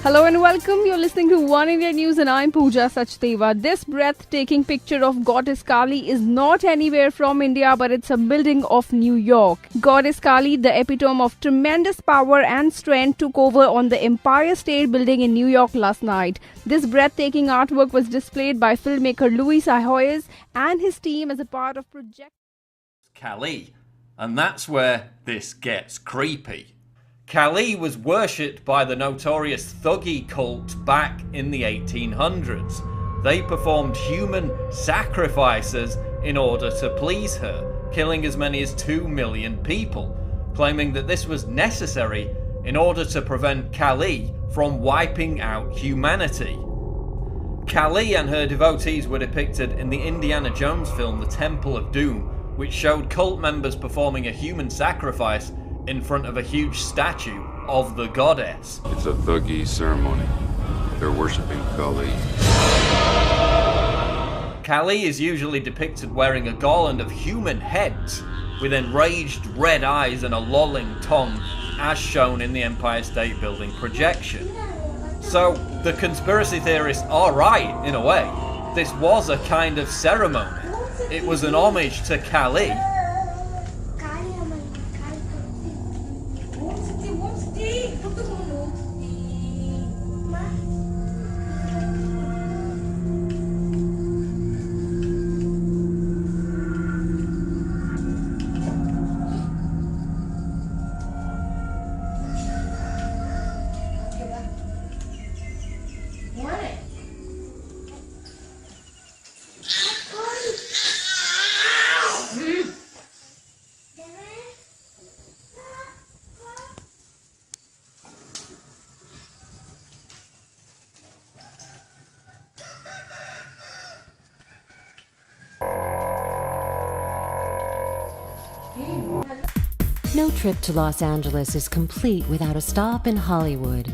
Hello and welcome. You're listening to One India News and I'm Pooja Sachdeva. This breathtaking picture of Goddess Kali is not anywhere from India, but it's a building of New York. Goddess Kali, the epitome of tremendous power and strength, took over on the Empire State Building in New York last night. This breathtaking artwork was displayed by filmmaker Luis Ahoyes and his team as a part of Project Kali. And that's where this gets creepy. Kali was worshipped by the notorious Thuggee cult back in the 1800s. They performed human sacrifices in order to please her, killing as many as 2 million people, claiming that this was necessary in order to prevent Kali from wiping out humanity. Kali and her devotees were depicted in the Indiana Jones film The Temple of Doom, which showed cult members performing a human sacrifice in front of a huge statue of the goddess. It's a Thuggee ceremony. They're worshipping Kali. Kali is usually depicted wearing a garland of human heads with enraged red eyes and a lolling tongue, as shown in the Empire State Building projection. So the conspiracy theorists are right in a way. This was a kind of ceremony. It was an homage to Kali. No trip to Los Angeles is complete without a stop in Hollywood.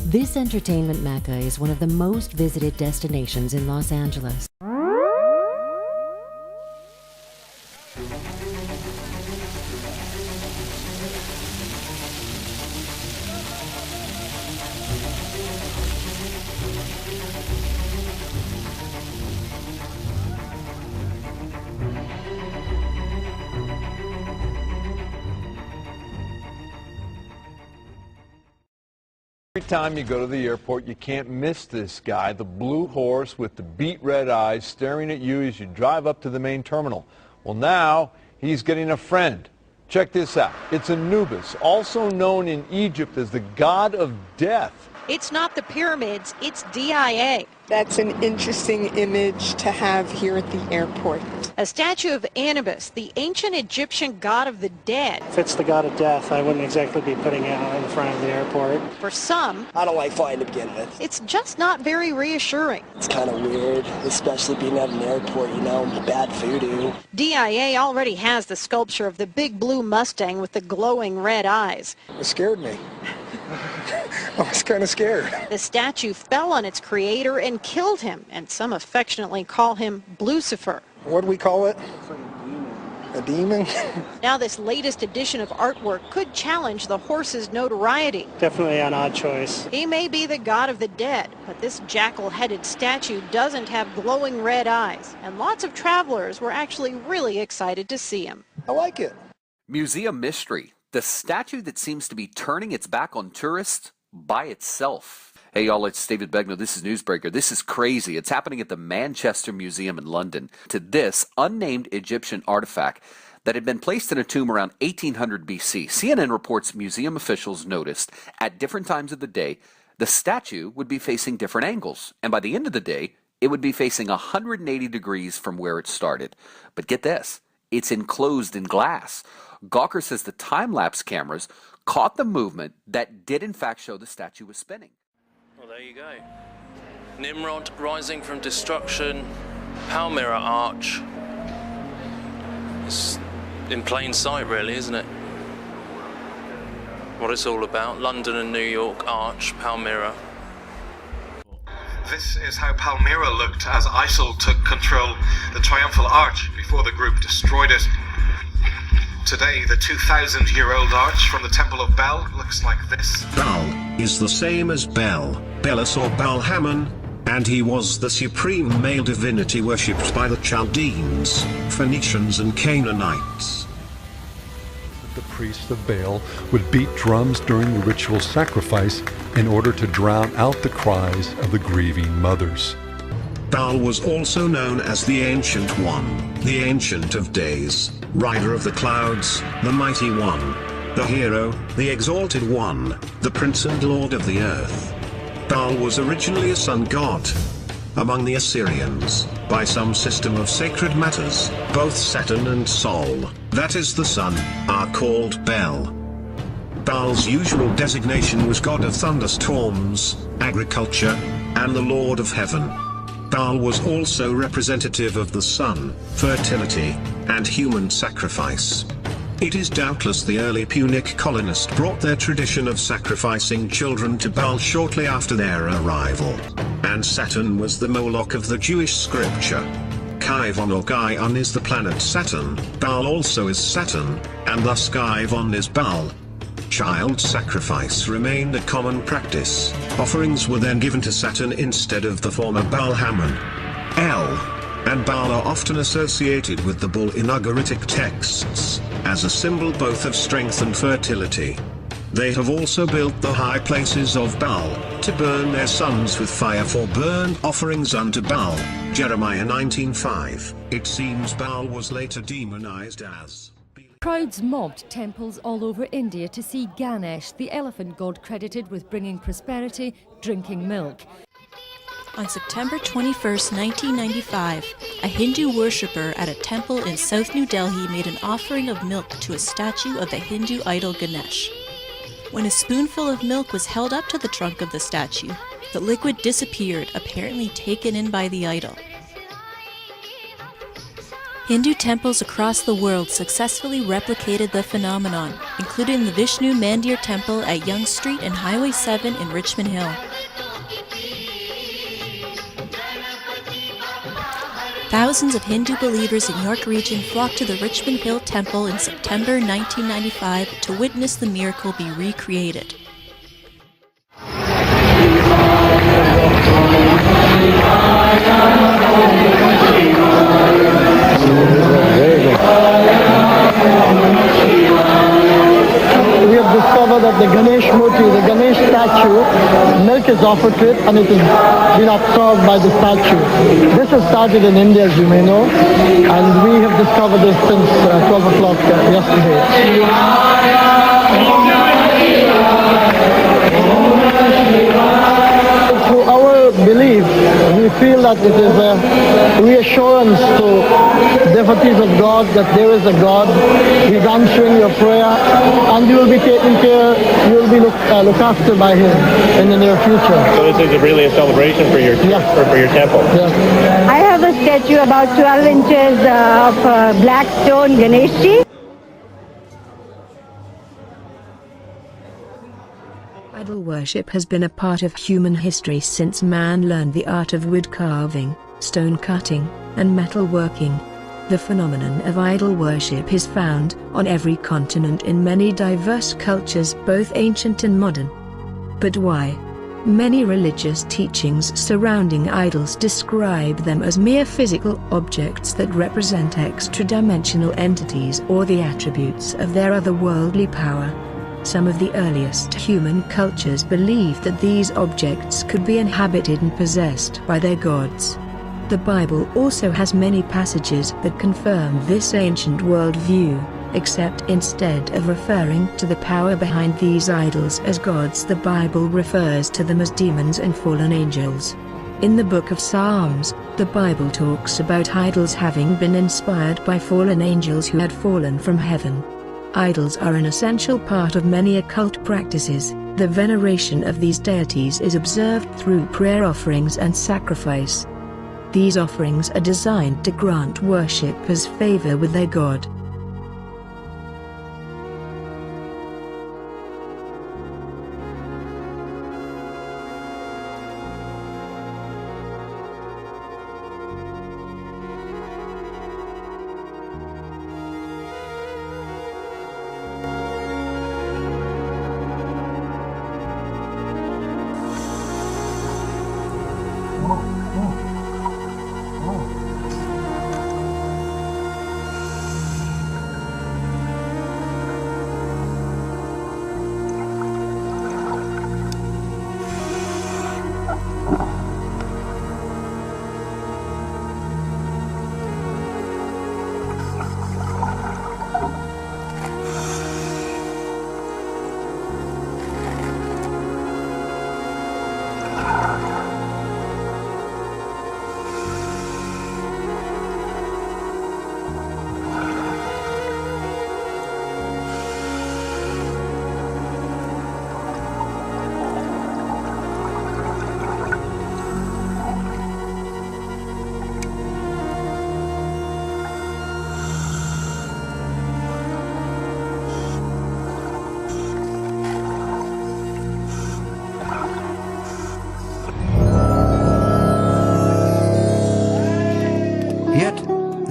This entertainment mecca is one of the most visited destinations in Los Angeles. Every time you go to the airport, you can't miss this guy, the blue horse with the beet red eyes staring at you as you drive up to the main terminal. Well, now he's getting a friend. Check this out. It's Anubis, also known in Egypt as the god of death. It's not the pyramids, it's DIA. That's an interesting image to have here at the airport. A statue of Anubis, the ancient Egyptian god of the dead. If it's the god of death, I wouldn't exactly be putting it out in front of the airport. For some, I don't like flying to begin with. It's just not very reassuring. It's kind of weird, especially being at an airport, you know, bad voodoo. DIA already has the sculpture of the big blue Mustang with the glowing red eyes. It scared me. I was kind of scared. The statue fell on its creator and killed him, and some affectionately call him Blucifer. What do we call it? A demon? Now this latest edition of artwork could challenge the horse's notoriety. Definitely an odd choice. He may be the god of the dead, but this jackal-headed statue doesn't have glowing red eyes, and lots of travelers were actually really excited to see him. I like it. Museum Mystery, the statue that seems to be turning its back on tourists by itself. Hey y'all, it's David Begnaud. This is Newsbreaker. This is crazy. It's happening at the Manchester Museum in London to this unnamed Egyptian artifact that had been placed in a tomb around 1800 BC. CNN reports museum officials noticed at different times of the day the statue would be facing different angles, and by the end of the day it would be facing 180 degrees from where it started. But get this, it's enclosed in glass. Gawker says the time-lapse cameras caught the movement that did in fact show the statue was spinning. Well, there you go. Nimrod rising from destruction, Palmyra Arch. It's in plain sight really, isn't it? What it's all about. London and New York Arch, Palmyra. This is how Palmyra looked as ISIL took control the Triumphal Arch before the group destroyed it. Today, the 2,000-year-old arch from the Temple of Bel looks like this. Baal is the same as Bel, Belus or Baal-Hamon, and he was the supreme male divinity worshipped by the Chaldeans, Phoenicians and Canaanites. The priests of Baal would beat drums during the ritual sacrifice in order to drown out the cries of the grieving mothers. Baal was also known as the Ancient One, the Ancient of Days, Rider of the Clouds, the Mighty One, the Hero, the Exalted One, the Prince and Lord of the Earth. Baal was originally a sun god. Among the Assyrians, by some system of sacred matters, both Saturn and Sol, that is the sun, are called Bel. Baal's usual designation was god of thunderstorms, agriculture, and the Lord of Heaven. Baal was also representative of the sun, fertility, and human sacrifice. It is doubtless the early Punic colonists brought their tradition of sacrificing children to Baal shortly after their arrival. And Saturn was the Moloch of the Jewish scripture. Kivon or Gion is the planet Saturn, Baal also is Saturn, and thus Kivon is Baal. Child sacrifice remained a common practice. Offerings were then given to Saturn instead of the former Baal-Hamon. El and Baal are often associated with the bull in Ugaritic texts, as a symbol both of strength and fertility. They have also built the high places of Baal, to burn their sons with fire for burnt offerings unto Baal, Jeremiah 19:5. It seems Baal was later demonized as... Crowds mobbed temples all over India to see Ganesh, the elephant god credited with bringing prosperity, drinking milk. On September 21, 1995, a Hindu worshipper at a temple in South New Delhi made an offering of milk to a statue of the Hindu idol Ganesh. When a spoonful of milk was held up to the trunk of the statue, the liquid disappeared, apparently taken in by the idol. Hindu temples across the world successfully replicated the phenomenon, including the Vishnu Mandir Temple at Yonge Street and Highway 7 in Richmond Hill. Thousands of Hindu believers in York Region flocked to the Richmond Hill Temple in September 1995 to witness the miracle be recreated. We have discovered that the Ganesh Murti, the Ganesh statue, milk is offered to it and it has been absorbed by the statue. This has started in India, as you may know, and we have discovered this since 12 o'clock yesterday. Through our belief, we feel that it is a reassurance to devotees of God that there is a God. He's answering your prayer and you will be taken care, you will be looked after by Him in the near future. So this is really a celebration for your, for your temple? Yes. I have a statue about 12 inches of black stone Ganeshji. Idol worship has been a part of human history since man learned the art of wood carving, stone cutting, and metal working. The phenomenon of idol worship is found on every continent in many diverse cultures, both ancient and modern. But why? Many religious teachings surrounding idols describe them as mere physical objects that represent extra-dimensional entities or the attributes of their otherworldly power. Some of the earliest human cultures believed that these objects could be inhabited and possessed by their gods. The Bible also has many passages that confirm this ancient worldview, except instead of referring to the power behind these idols as gods, the Bible refers to them as demons and fallen angels. In the book of Psalms, the Bible talks about idols having been inspired by fallen angels who had fallen from heaven. Idols are an essential part of many occult practices. The veneration of these deities is observed through prayer offerings and sacrifice. These offerings are designed to grant worshippers favor with their God.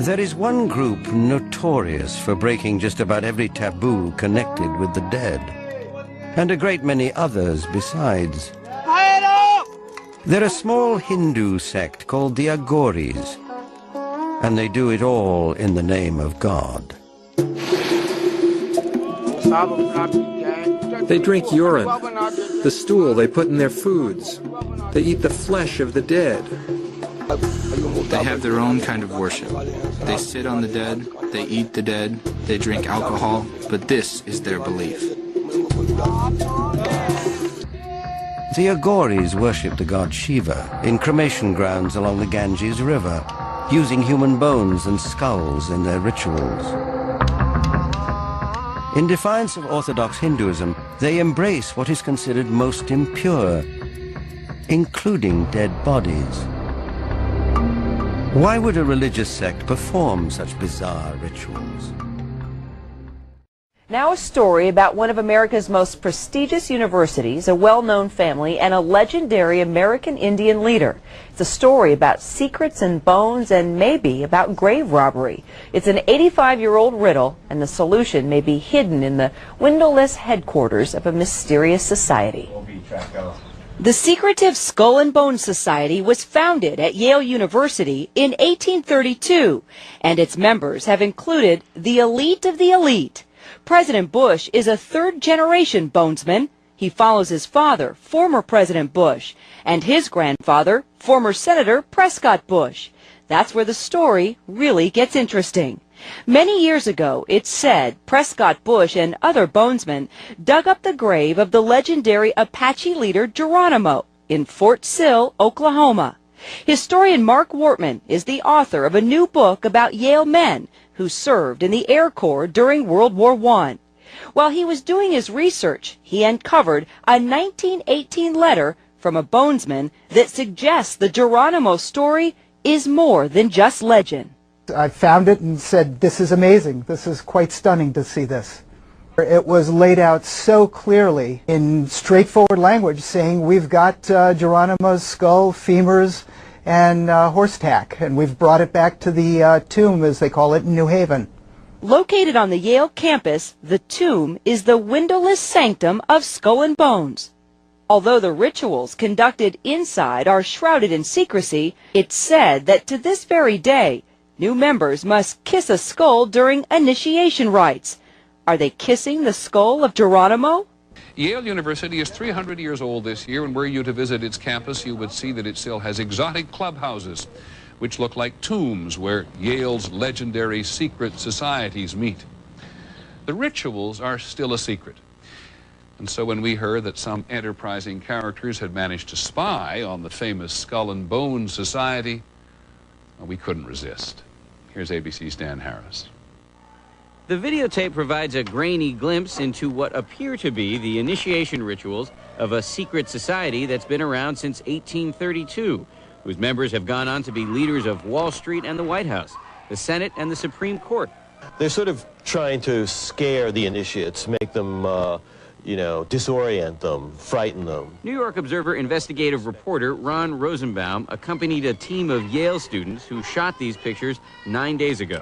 There is one group notorious for breaking just about every taboo connected with the dead, and a great many others besides. They're a small Hindu sect called the Aghoris, and they do it all in the name of God. They drink urine, the stool they put in their foods. They eat the flesh of the dead. They have their own kind of worship. They sit on the dead, they eat the dead, they drink alcohol, but this is their belief. The Aghoris worship the god Shiva in cremation grounds along the Ganges River, using human bones and skulls in their rituals. In defiance of Orthodox Hinduism, they embrace what is considered most impure, including dead bodies. Why would a religious sect perform such bizarre rituals? Now a story about one of America's most prestigious universities, a well-known family, and a legendary American Indian leader. It's a story about secrets and bones and maybe about grave robbery. It's an 85-year-old riddle, and the solution may be hidden in the windowless headquarters of a mysterious society. The secretive Skull and Bones Society was founded at Yale University in 1832, and its members have included the elite of the elite. President Bush is a third-generation bonesman. He follows his father, former President Bush, and his grandfather, former Senator Prescott Bush. That's where the story really gets interesting. Many years ago, it's said Prescott Bush and other bonesmen dug up the grave of the legendary Apache leader Geronimo in Fort Sill, Oklahoma. Historian Mark Wortman is the author of a new book about Yale men who served in the Air Corps during World War I. While he was doing his research, he uncovered a 1918 letter from a bonesman that suggests the Geronimo story is more than just legend. I found it and said, this is amazing. This is quite stunning to see this. It was laid out so clearly in straightforward language, saying we've got Geronimo's skull, femurs, and horse tack, and we've brought it back to the tomb, as they call it, in New Haven. Located on the Yale campus, the tomb is the windowless sanctum of Skull and Bones. Although the rituals conducted inside are shrouded in secrecy, it's said that to this very day, new members must kiss a skull during initiation rites. Are they kissing the skull of Geronimo? Yale University is 300 years old this year, and were you to visit its campus, you would see that it still has exotic clubhouses, which look like tombs where Yale's legendary secret societies meet. The rituals are still a secret. And so when we heard that some enterprising characters had managed to spy on the famous Skull and Bones Society, well, we couldn't resist. Here's ABC's Dan Harris. The videotape provides a grainy glimpse into what appear to be the initiation rituals of a secret society that's been around since 1832, whose members have gone on to be leaders of Wall Street and the White House, the Senate and the Supreme Court. They're sort of trying to scare the initiates, make them, disorient them, frighten them. New York Observer investigative reporter Ron Rosenbaum accompanied a team of Yale students who shot these pictures 9 days ago.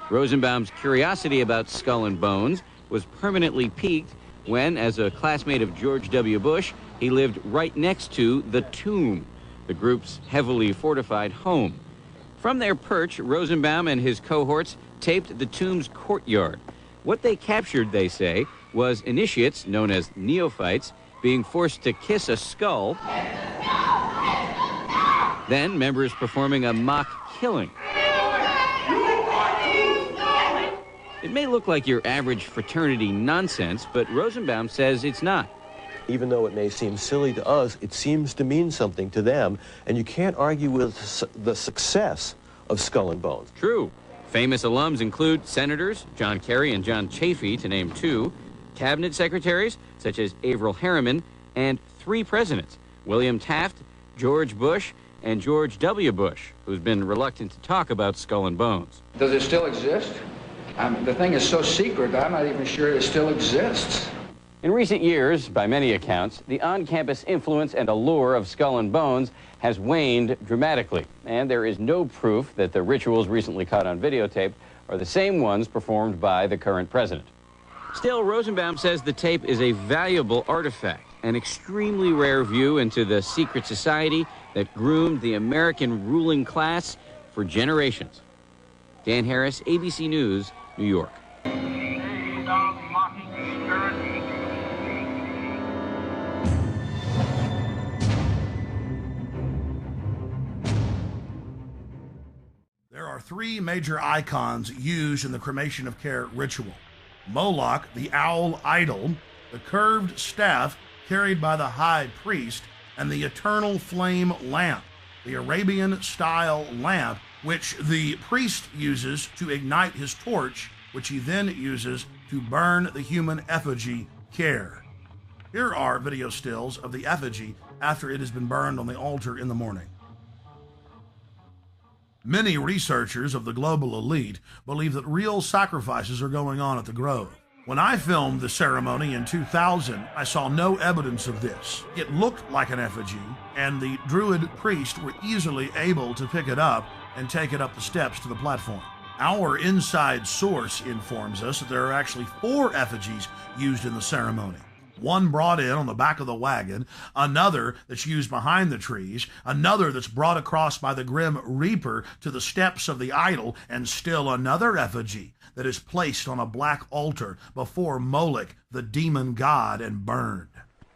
Rosenbaum's curiosity about Skull and Bones was permanently piqued when, as a classmate of George W. Bush, he lived right next to the tomb, the group's heavily fortified home. From their perch, Rosenbaum and his cohorts taped the tomb's courtyard. What they captured, they say, was initiates, known as neophytes, being forced to kiss a skull, then members performing a mock killing. It may look like your average fraternity nonsense, but Rosenbaum says it's not. Even though it may seem silly to us, it seems to mean something to them, and you can't argue with the success of Skull and Bones. True. Famous alums include senators, John Kerry and John Chafee, to name two, cabinet secretaries, such as Averell Harriman, and 3 presidents, William Taft, George Bush, and George W. Bush, who's been reluctant to talk about Skull and Bones. Does it still exist? The thing is so secret, I'm not even sure it still exists. In recent years, by many accounts, the on-campus influence and allure of Skull and Bones has waned dramatically, and there is no proof that the rituals recently caught on videotape are the same ones performed by the current president. Still, Rosenbaum says the tape is a valuable artifact, an extremely rare view into the secret society that groomed the American ruling class for generations. Dan Harris, ABC News, New York. There are three major icons used in the cremation of care ritual. Moloch, the owl idol, the curved staff carried by the high priest, and the eternal flame lamp, the Arabian-style lamp, which the priest uses to ignite his torch, which he then uses to burn the human effigy care. Here are video stills of the effigy after it has been burned on the altar in the morning. Many researchers of the global elite believe that real sacrifices are going on at the grove. When I filmed the ceremony in 2000, I saw no evidence of this. It looked like an effigy, and the Druid priest were easily able to pick it up and take it up the steps to the platform. Our inside source informs us that there are actually 4 effigies used in the ceremony. One brought in on the back of the wagon, another that's used behind the trees, another that's brought across by the Grim Reaper to the steps of the idol, and still another effigy that is placed on a black altar before Moloch, the demon god, and burned.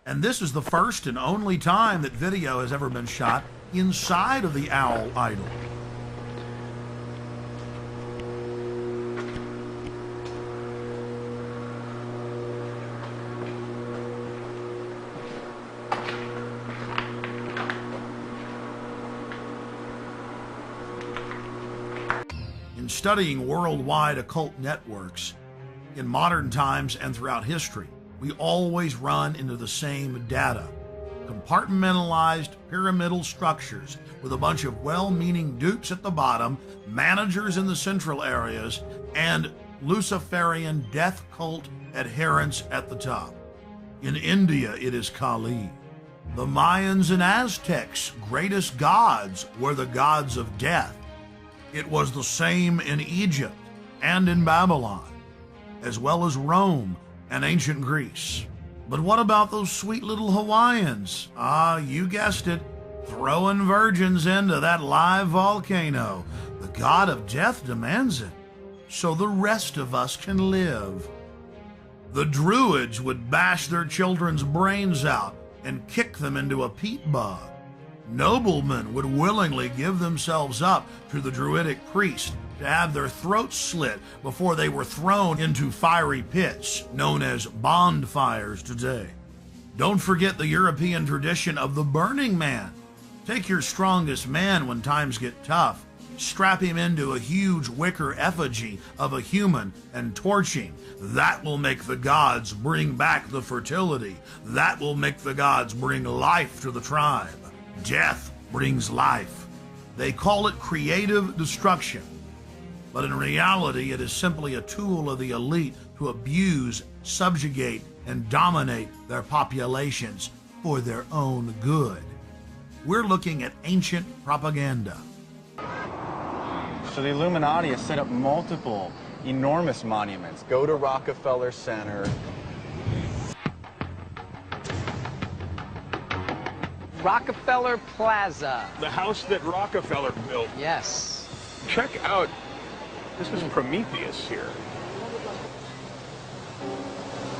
And this is the first and only time that video has ever been shot inside of the owl idol. In studying worldwide occult networks, in modern times and throughout history, we always run into the same data. Compartmentalized pyramidal structures with a bunch of well-meaning dupes at the bottom, managers in the central areas, and Luciferian death cult adherents at the top. In India, it is Kali. The Mayans and Aztecs' greatest gods were the gods of death. It was the same in Egypt and in Babylon, as well as Rome and ancient Greece. But what about those sweet little Hawaiians? You guessed it, throwing virgins into that live volcano. The god of death demands it, so the rest of us can live. The Druids would bash their children's brains out and kick them into a peat bog. Noblemen would willingly give themselves up to the Druidic priest to have their throats slit before they were thrown into fiery pits, known as bonfires today. Don't forget the European tradition of the Burning Man. Take your strongest man when times get tough, strap him into a huge wicker effigy of a human and torch him. That will make the gods bring back the fertility. That will make the gods bring life to the tribe. Death brings life. They call it creative destruction, but in reality it is simply a tool of the elite to abuse, subjugate, and dominate their populations for their own good. We're looking at ancient propaganda. So the Illuminati has set up multiple enormous monuments. Go to Rockefeller Center. Rockefeller Plaza. The house that Rockefeller built. Yes. Check out, this is Prometheus here.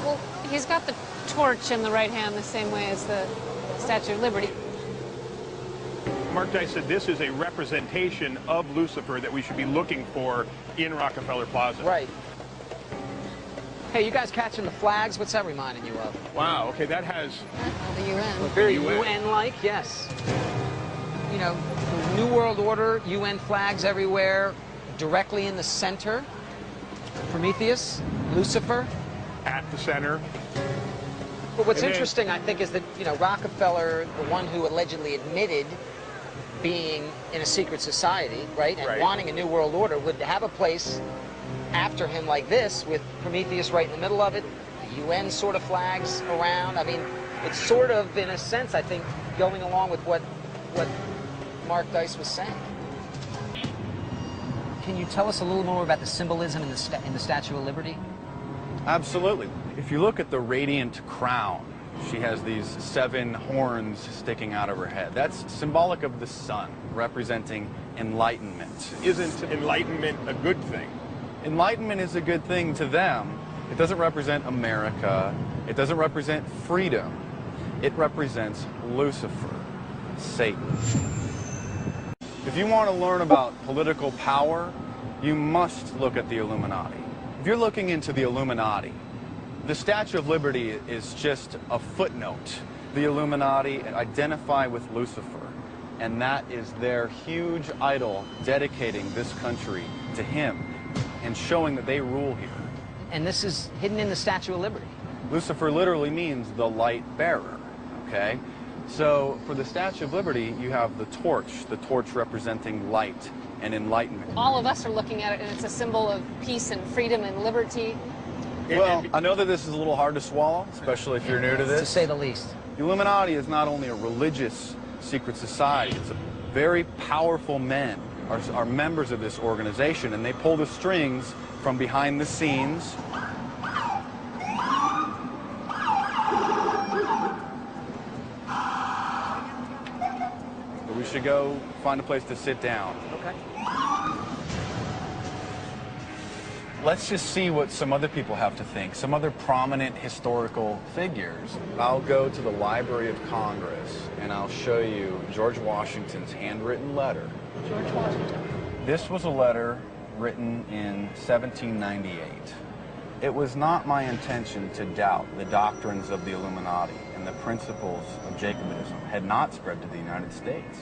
Well, he's got the torch in the right hand the same way as the Statue of Liberty. Mark Dice said this is a representation of Lucifer that we should be looking for in Rockefeller Plaza. Right. Hey, you guys catching the flags? What's that reminding you of? Wow, okay, that has... The UN. Very UN-like, yes. You know, the New World Order, UN flags everywhere, directly in the center. Prometheus, Lucifer. At the center. But what's interesting, I think, is that, you know, Rockefeller, the one who allegedly admitted being in a secret society, right, and wanting a New World Order, would have a place after him like this, with Prometheus right in the middle of it, the UN sort of flags around. I mean, it's sort of, in a sense, I think, going along with what Mark Dice was saying. Can you tell us a little more about the symbolism in the Statue of Liberty? Absolutely. If you look at the radiant crown, she has these 7 horns sticking out of her head. That's symbolic of the sun, representing enlightenment. Isn't enlightenment a good thing? Enlightenment is a good thing to them. It doesn't represent America. It doesn't represent freedom. It represents Lucifer, Satan. If you want to learn about political power, you must look at the Illuminati. If you're looking into the Illuminati, the Statue of Liberty is just a footnote. The Illuminati identify with Lucifer, and that is their huge idol dedicating this country to him and showing that they rule here. And this is hidden in the Statue of Liberty. Lucifer literally means the light bearer, okay? So for the Statue of Liberty, you have the torch representing light and enlightenment. All of us are looking at it, and it's a symbol of peace and freedom and liberty. Well, I know that this is a little hard to swallow, especially if you're new to this. To say the least. The Illuminati is not only a religious secret society, it's a very powerful men are members of this organization, and they pull the strings from behind the scenes. But we should go find a place to sit down. Okay. Let's just see what some other people have to think, some other prominent historical figures. I'll go to the Library of Congress and I'll show you George Washington's handwritten letter. George Washington. This was a letter written in 1798. It was not my intention to doubt the doctrines of the Illuminati, and the principles of Jacobinism had not spread to the United States.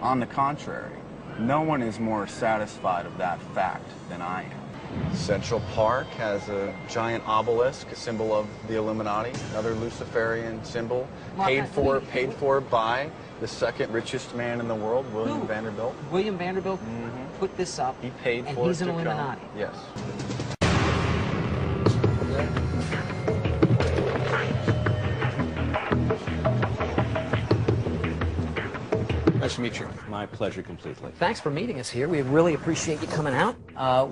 On the contrary, no one is more satisfied of that fact than I am. Central Park has a giant obelisk, a symbol of the Illuminati, another Luciferian symbol, paid for by the second richest man in the world, William Vanderbilt. William Vanderbilt put this up, he paid for it. And he's an Illuminati. Yes. Nice to meet you. My pleasure completely. Thanks for meeting us here. We really appreciate you coming out.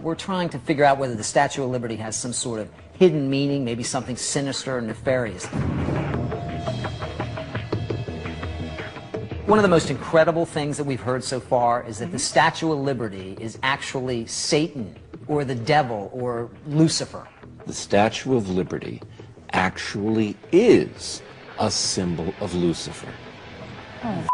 We're trying to figure out whether the Statue of Liberty has some sort of hidden meaning, maybe something sinister or nefarious. One of the most incredible things that we've heard so far is that the Statue of Liberty is actually Satan or the devil or Lucifer. The Statue of Liberty actually is a symbol of Lucifer. Oh.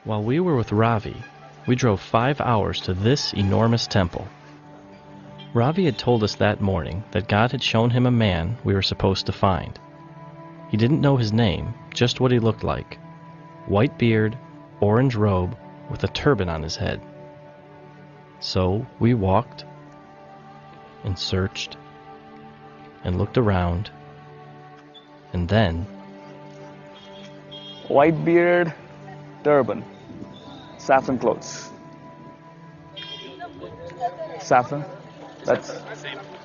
While we were with Ravi, we drove 5 hours to this enormous temple. Ravi had told us that morning that God had shown him a man we were supposed to find. He didn't know his name, just what he looked like. White beard, orange robe, with a turban on his head. So we walked and searched and looked around, and then... White beard, turban, saffron clothes. Saffron? That's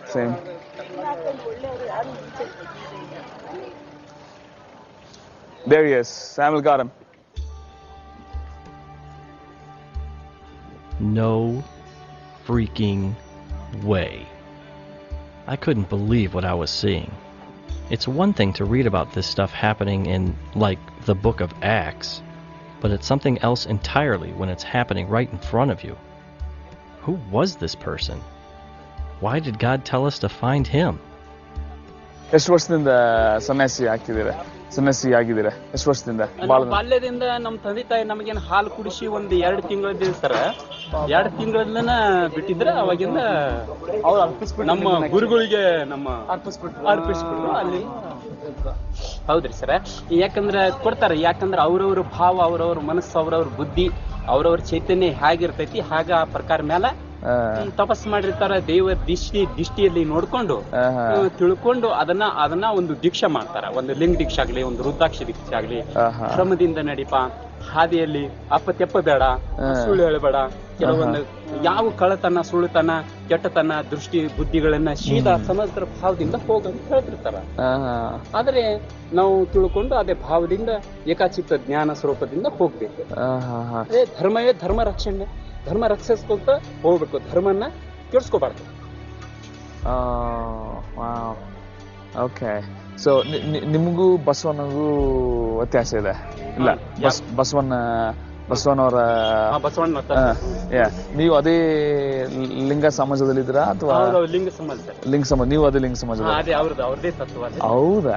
same. There he is. Samuel got him. No freaking way. I couldn't believe what I was seeing. It's one thing to read about this stuff happening in, like, the book of Acts, but it's something else entirely when it's happening right in front of you. Who was this person? Why did God tell us to find him? ಎಷ್ಟು ವರ್ಷದಿಂದ ಸಮಸ್ಯೆ ಆಗ್ತಿದ್ದೀರಾ? ಸಮಸ್ಯೆ ಆಗಿದ್ದೀರಾ? ಎಷ್ಟು ವರ್ಷದಿಂದ? ಬಾಲ್ಯದಿಂದ ನಮ್ಮ ತಂದೆ ತಾಯಿ ನಮಗೇನು ಹಾಲು ಕುಡಿಸಿ ಒಂದು 2 ತಿಂಗಳಿಂದ ಸರ್ 2 ತಿಂಗಳಿಂದನ ಬಿಟ್ಟಿದ್ರೆ ಅವಾಗಿಂದ ನಮ್ಮ ಗುರುಗಳಿಗೆ ನಮ್ಮ ಅರ್ಪಿಸ್ಬಿಟ್ರು ಅಲ್ಲಿ ಹೌದ್ರಿ ಸರ್. ಯಾಕಂದ್ರೆ ಕೊಡ್ತಾರೆ, ಯಾಕಂದ್ರೆ ಅವ್ರವ್ರ ಭಾವ, ಅವ್ರವ್ರ ಮನಸ್ಸು, ಅವ್ರವ್ರ ಬುದ್ಧಿ, ಅವ್ರವ್ರ ಚೈತನ್ಯ ಹೇಗಿರ್ತೈತಿ ಹಾಗ ಆ ಪ್ರಕಾರ ಮೇಲೆ ತಪಸ್ ಮಾಡಿರ್ತಾರ. ದೇವರ ದೃಷ್ಟಿಯಲ್ಲಿ ನೋಡ್ಕೊಂಡು ತಿಳ್ಕೊಂಡು ಅದನ್ನ ಒಂದು ದೀಕ್ಷೆ ಮಾಡ್ತಾರ. ಒಂದು ಲಿಂಗ ದೀಕ್ಷೆ ಆಗ್ಲಿ, ಒಂದು ರುದ್ರಾಕ್ಷ ದೀಕ್ಷೆ ಆಗ್ಲಿ, ಕ್ರಮದಿಂದ ನಡಿಪ, ಹಾದಿಯಲ್ಲಿ ಅಪ್ಪ ಬೇಡ, ಸುಳ್ಳು ಹೇಳಬೇಡ, ಕೆಲವೊಂದು ಯಾವ ಕಳತನ, ಸುಳ್ಳುತನ, ಕೆಟ್ಟತನ, ದೃಷ್ಟಿ ಬುದ್ಧಿಗಳನ್ನ ಶೀದಾ ಸಮಗ್ರ ಭಾವದಿಂದ ಹೋಗಂತ ಹೇಳ್ತಿರ್ತಾರ. ಆದ್ರೆ ನಾವು ತಿಳ್ಕೊಂಡು ಅದೇ ಭಾವದಿಂದ ಏಕಾಚಿತ್ತ ಜ್ಞಾನ ಸ್ವರೂಪದಿಂದ ಹೋಗ್ಬೇಕು. ಅದೇ ಧರ್ಮವೇ ಧರ್ಮ ರಕ್ಷಣೆ, ಧರ್ಮ ರಕ್ಷಿಸ್ಕೊಂತ ಹೋಗ್ಬೇಕು, ಧರ್ಮನ ಕೆಡ್ಸ್ಕೋಬಾರ್ದು. ಓಕೆ. ಸೊ ನಿಮಗೂ ಬಸವನಿಗೂ ವ್ಯತ್ಯಾಸ ಇದೆ? ಇಲ್ಲ, ಬಸವನವರ ನೀವು ಅದೇ ಲಿಂಗ ಸಮಾಜದಲ್ಲಿದ್ದೀರಾ ಅಥವಾ ಲಿಂಗ ಸಮಾಜ? ನೀವು ಅದೇ ಲಿಂಗ ಸಮಾಜ? ಹೌದಾ?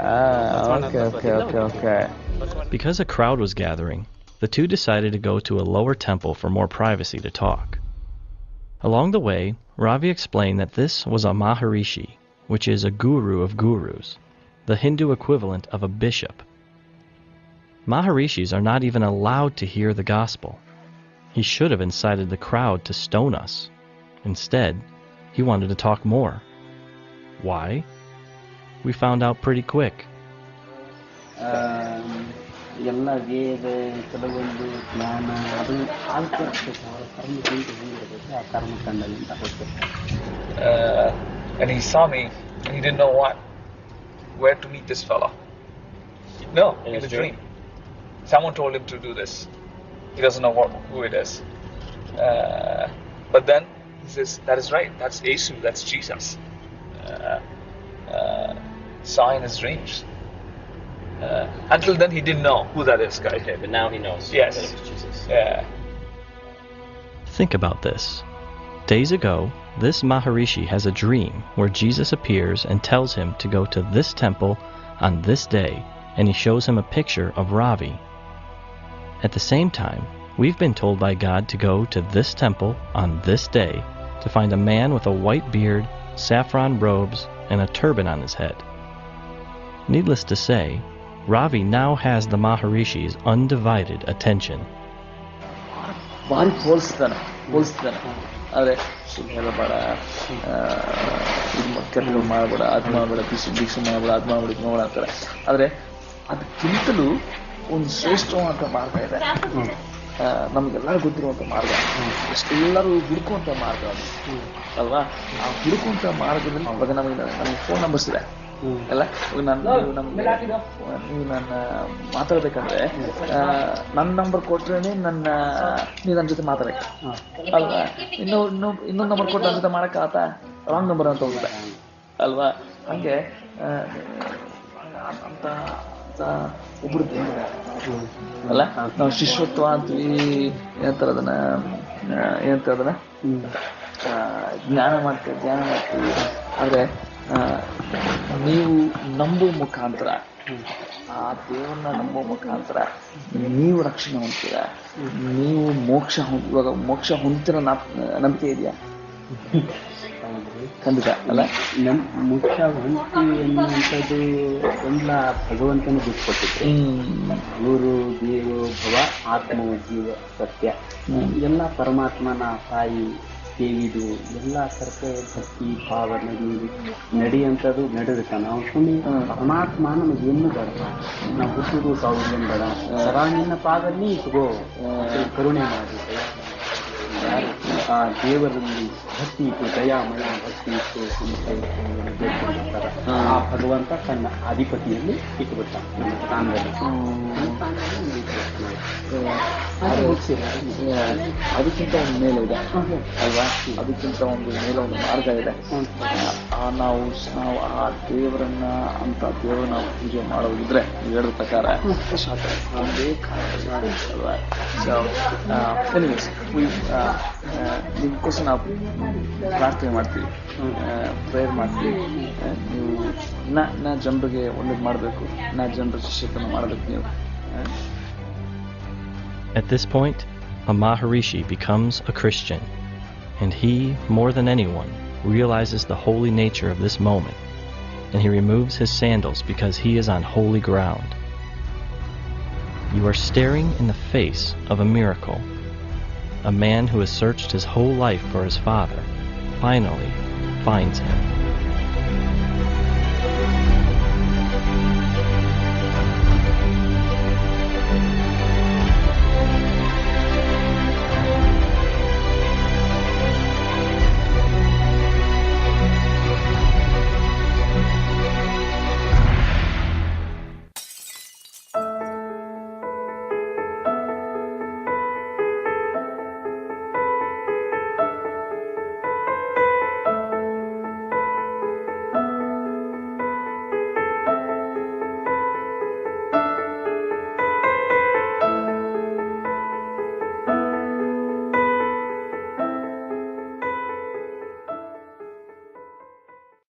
Because a crowd was gathering, the two decided to go to a lower temple for more privacy to talk. Along the way, Ravi explained that this was a Maharishi, which is a guru of gurus, the Hindu equivalent of a bishop. Maharishis are not even allowed to hear the gospel. He should have incited the crowd to stone us. Instead, he wanted to talk more. Why? We found out pretty quick. ಎಲ್ಲ ವೇದ, ಕೆಲವೊಂದು ಜ್ಞಾನ ಅದು ಆಳ್ತಿರ್ತೈತೆ. ಅವರ ಕರ್ಮದಿಂದ ಹೆಂಗಿರ್ತೈತೆ ಆ ಕರ್ಮಕಾಂಡದಿಂದ And he saw me and he didn't know where to meet this fella. No, in a dream. Someone told him to do this. He doesn't know who it is. But then he says, that is right, that's Yesu, that's Jesus. Saw in his dreams. Until then he didn't know who that is, guy. Okay, but now he knows. Yes. That it was Jesus. Yeah. Think about this. Days ago, this Maharishi has a dream where Jesus appears and tells him to go to this temple on this day, and he shows him a picture of Ravi. At the same time, we've been told by God to go to this temple on this day to find a man with a white beard, saffron robes, and a turban on his head. Needless to say, Ravi now has the Maharishi's undivided attention. ಭಾರಿ ಹೋಲಿಸ್ತಾನೆ. ಆದರೆ ಸುಮ್ಮನೆ ಹೇಳಬೇಡ, ಕೆಟ್ಟಗಳು ಮಾಡಬೇಡ, ಅದು ಮಾಡಬೇಡ, ದೀಕ್ಷೆ ಮಾಡಬೇಡ, ಅದು ಮಾಡಬೇಡ, ಇದು ಮಾಡಬೇಡ ಅಂತಾರೆ. ಆದರೆ ಅದಕ್ಕಿಂತಲೂ ಒಂದು ಶ್ರೇಷ್ಠವಾದ ಮಾರ್ಗ ಇದೆ, ನಮಗೆಲ್ಲರೂ ಗೊತ್ತಿರುವಂಥ ಮಾರ್ಗ, ಎಲ್ಲರೂ ಹುಡುಕುವಂಥ ಮಾರ್ಗ ಅದು ಅಲ್ವಾ? ಆ ಹುಡುಕುವಂಥ ಮಾರ್ಗದಲ್ಲಿ ಇವಾಗ ನಮಗೆ ಫೋನ್ ನಂಬರ್ಸ್ ಇದೆ ಅಲ್ಲ? ನೀವು ನನ್ನ ಮಾತಾಡ್ಬೇಕಂದ್ರೆ ನನ್ನ ನಂಬರ್ ಕೊಟ್ರೆ ನೀವು ನನ್ನ ಜೊತೆ ಮಾತಾಡಕ್ಕೆ ಅಲ್ವಾ? ಇನ್ನೊಂದು ನಂಬರ್ ಕೊಟ್ಟು ನನ್ನ ಜೊತೆ ಮಾಡಕ್ಕೆ ಆತ ರಾಂಗ್ ನಂಬರ್ ಅಂತ ಹೋಗುತ್ತೆ ಅಲ್ವಾ? ಹಂಗೆ ಅಂತ ಒಬ್ರು ದೇವರ ಅಲ್ಲ, ನಾವು ಶಿಷ್ಯತ್ವ ಅಂತೀವಿ, ಏನಂತಾರೆ ಅದನ್ನ ಜ್ಞಾನ ಮಾಡ್ತೀವಿ. ಆದರೆ ನೀವು ನಂಬುವ ಮುಖಾಂತರ, ಆ ದೇವರನ್ನ ನಂಬುವ ಮುಖಾಂತರ ನೀವು ರಕ್ಷಣೆ ಹೊಂದ್ತೀರ, ನೀವು ಇವಾಗ ಮೋಕ್ಷ ಹೊಂದಿರೋ ನಂಬಿಕೆ ಇದೆಯಾ? ಖಂಡಿತ ಅಲ್ಲ. ಮೋಕ್ಷ ಹೊಂದ್ತೀವಿ ಎನ್ನುವಂಥದ್ದು ಎಲ್ಲ ಭಗವಂತನ ಬಿಟ್ಕೊಟ್ಟಿದ್ರು. ಗುರು ದೇವ ಭವ ಆತ್ಮ ಜೀವ ಸತ್ಯ ಎಲ್ಲ ಪರಮಾತ್ಮನ ತಾಯಿ ದೇವಿದು ಎಲ್ಲ ಸರ್ಕ ಭಕ್ತಿ ಭಾವ ನಡೆಯುವಂಥದ್ದು ನಡೆಯುತ್ತೆ. ನಾವು ಸುಮ್ಮನೆ ಪರಮಾತ್ಮ ನಮಗೇನು ಬೇಡ, ನಾವು ಹುಟ್ಟುದು ಸಾವಿರ ಬೇಡ, ಸರಾಣಿನ ಪಾದನ್ನೇ ಇಟ್ಕೋ, ಕರುಣೆ ಮಾಡಿದ್ರೆ ಆ ದೇವರಲ್ಲಿ ಭಕ್ತಿ ಇತ್ತು, ದಯಾಮಯ ಭಕ್ತಿ ಇತ್ತು, ಬೇಡ್ಕೊಂಡಿರ್ತಾರೆ. ಆ ಭಗವಂತ ತನ್ನ ಅಧಿಪತಿಯಲ್ಲಿ ಇಟ್ಟುಬಿಟ್ಟ ನಮ್ಮ ಸ್ಥಾನದಲ್ಲಿ. ಅದಕ್ಕಿಂತ ಒಂದು ಮೇಲೆ ಇದೆ ಅಲ್ವಾ? ಅದಕ್ಕಿಂತ ಒಂದು ಮೇಲೆ ಒಂದು ಮಾರ್ಗ ಇದೆ. ನಾವು ಆ ದೇವರನ್ನ ನಾವು ಪೂಜೆ ಮಾಡೋದಿದ್ರೆ ನೀವು ಹೇಳಿದ ಪ್ರಕಾರ ಒಂದೇ ಅಲ್ವಾ? ನಿಮ್ಗೋಸ್ಕರ ನಾವು ಪ್ರಾರ್ಥನೆ ಮಾಡ್ತೀವಿ, ಪ್ರೇಯರ್ ಮಾಡ್ತೀವಿ. ನೀವು ನಾ ಜನರಿಗೆ ಒಳ್ಳೇದು ಮಾಡಬೇಕು, ನಾ ಜನರ ಶಿಷ್ಯತನ ಮಾಡಬೇಕು ನೀವು. At this point, a Maharishi becomes a Christian, and he, more than anyone, realizes the holy nature of this moment. and he removes his sandals because he is on holy ground. You are staring in the face of a miracle. A man who has searched his whole life for his father finally finds him.